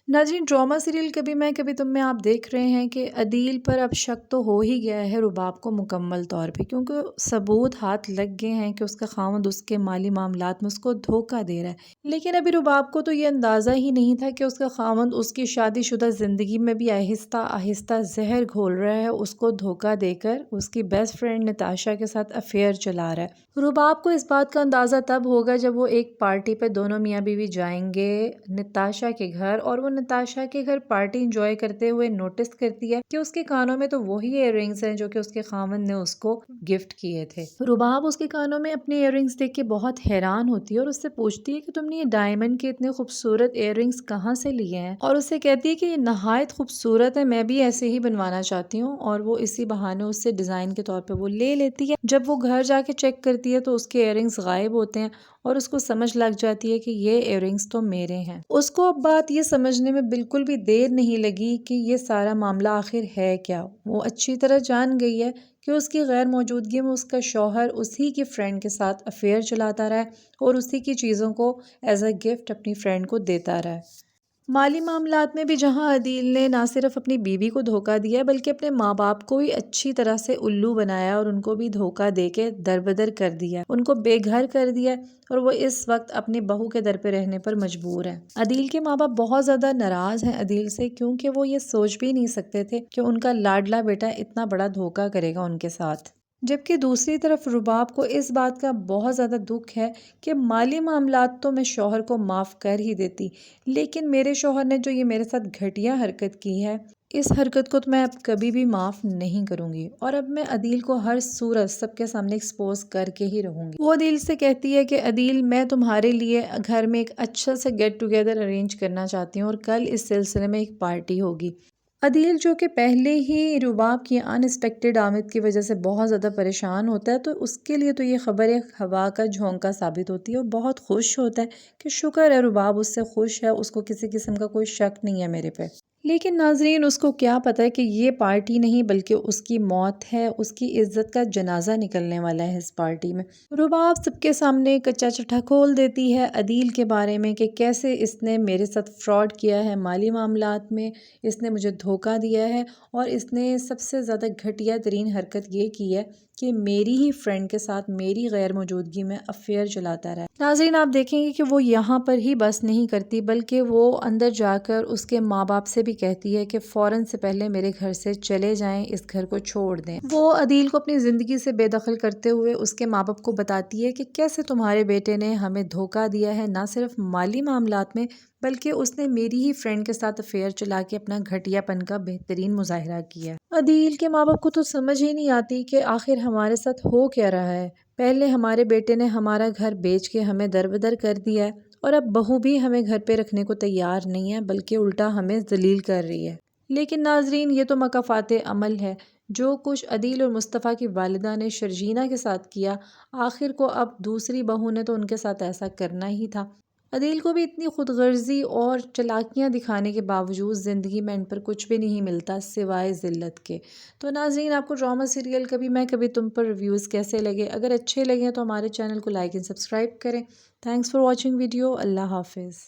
नाज़रीन, drama serial कभी मैं कभी तुम में आप देख रहे हैं कि अदील पर अब शक तो हो ही गया है रुबाब को मुकम्मल तौर पे, क्योंकि सबूत हाथ लग गए हैं कि उसका खामद उसके माली मामलात में उसको धोखा दे रहा है। लेकिन अभी रुबाब को तो ये अंदाज़ा ही नहीं था कि उसका खामद उसकी शादीशुदा ज़िंदगी में भी आहिस्ता आहिस्ता जहर घोल रहा है, उसको धोखा देकर उसकी बेस्ट फ्रेंड नताशा के साथ अफेयर चला रहा है। रुबाब को इस बात का अंदाज़ा तब होगा जब वो एक पार्टी पे दोनों मियाँ बीवी जाएंगे नताशा के घर, और वो नताशा के घर पार्टी इंजॉय करते हुए नोटिस करती है कि उसके कानों में तो वही इयररिंग्स हैं जो कि उसके खामन ने उसको गिफ्ट किए थे। रुबाब उसके कानों में अपने इयररिंग्स देख के बहुत हैरान होती है और उससे पूछती है कि तुमने ये डायमंड के इतने खूबसूरत इयररिंग्स कहाँ से लिए हैं, और उससे कहती है कि ये नहायत खूबसूरत है, मैं भी ऐसे ही बनवाना चाहती हूँ। और वो इसी बहाने उससे डिज़ाइन के तौर पे वो ले लेती है। जब वो घर जाके चेक करती है तो उसके इयररिंग्स गायब होते हैं और उसको समझ लग जाती है कि ये इयररिंग्स तो मेरे हैं। उसको अब बात ये समझने में बिल्कुल भी देर नहीं लगी कि ये सारा मामला आखिर है क्या। वो अच्छी तरह जान गई है कि उसकी गैर मौजूदगी में उसका शौहर उसी की फ्रेंड के साथ अफेयर चलाता रहा है और उसी की चीज़ों को एज अ गिफ्ट अपनी फ्रेंड को देता रहा है। माली मामलात में भी जहां अदील ने ना सिर्फ अपनी बीवी को धोखा दिया बल्कि अपने माँ बाप को भी अच्छी तरह से उल्लू बनाया और उनको भी धोखा दे के दरबदर कर दिया, उनको बेघर कर दिया, और वो इस वक्त अपनी बहू के दर पे रहने पर मजबूर है। अदील के माँ बाप बहुत ज़्यादा नाराज़ हैं अदील से, क्योंकि वो ये सोच भी नहीं सकते थे कि उनका लाडला बेटा इतना बड़ा धोखा करेगा उनके साथ। जबकि दूसरी तरफ रुबाब को इस बात का बहुत ज़्यादा दुख है कि माली मामलात तो मैं शौहर को माफ़ कर ही देती, लेकिन मेरे शौहर ने जो ये मेरे साथ घटिया हरकत की है, इस हरकत को तो मैं अब कभी भी माफ़ नहीं करूँगी, और अब मैं अदील को हर सूरत सबके सामने एक्सपोज करके ही रहूँगी। वो अदील से कहती है कि अदील, मैं तुम्हारे लिए घर में एक अच्छा सा गेट टुगेदर अरेंज करना चाहती हूँ और कल इस सिलसिले में एक पार्टी होगी। अदील जो कि पहले ही रुबाब की अनएक्सपेक्टेड आमद की वजह से बहुत ज़्यादा परेशान होता है, तो उसके लिए तो ये खबर एक हवा का झोंका साबित होती है और बहुत खुश होता है कि शुक्र है रुबाब उससे खुश है, उसको किसी किस्म का कोई शक नहीं है मेरे पे। लेकिन नाजरीन, उसको क्या पता है कि ये पार्टी नहीं बल्कि उसकी मौत है, उसकी इज्जत का जनाजा निकलने वाला है इस पार्टी में। रुबाब सबके सामने कच्चा चिट्ठा खोल देती है अदील के बारे में कि कैसे इसने मेरे साथ फ्रॉड किया है माली मामलात में, इसने मुझे धोखा दिया है, और इसने सबसे ज़्यादा घटिया तरीन हरकत ये की है कि मेरी ही फ्रेंड के साथ मेरी गैर मौजूदगी में अफेयर चलाता रहा। नाज़रीन, आप देखेंगे कि वो यहाँ पर ही बस नहीं करती बल्कि वो अंदर जाकर उसके माँ बाप से भी कहती है कि फ़ौरन से पहले मेरे घर से चले जाएं, इस घर को छोड़ दें। वो अदील को अपनी ज़िंदगी से बेदखल करते हुए उसके माँ बाप को बताती है कि कैसे तुम्हारे बेटे ने हमें धोखा दिया है, ना सिर्फ माली मामलात में बल्कि उसने मेरी ही फ्रेंड के साथ अफेयर चला के अपना घटियापन का बेहतरीन मुजाहरा किया। अदील के माँ बाप को तो समझ ही नहीं आती कि आखिर हमारे साथ हो क्या रहा है। पहले हमारे बेटे ने हमारा घर बेच के हमें दरबदर कर दिया है, और अब बहू भी हमें घर पे रखने को तैयार नहीं है बल्कि उल्टा हमें जलील कर रही है। लेकिन नाजरीन, ये तो मकाफाते अमल है। जो कुछ अदील और मुस्तफ़ा की वालिदा ने शर्जीना के साथ किया, आखिर को अब दूसरी बहू ने तो उनके साथ ऐसा करना ही था। अदील को भी इतनी खुदगर्जी और चालाकियाँ दिखाने के बावजूद ज़िंदगी में इन पर कुछ भी नहीं मिलता सिवाय ज़िल्लत के। तो नाज़रीन, आपको ड्रामा सीरियल कभी मैं कभी तुम पर रिव्यूज़ कैसे लगे? अगर अच्छे लगे तो हमारे चैनल को लाइक एंड सब्सक्राइब करें। Thanks for watching video. Allah हाफिज़।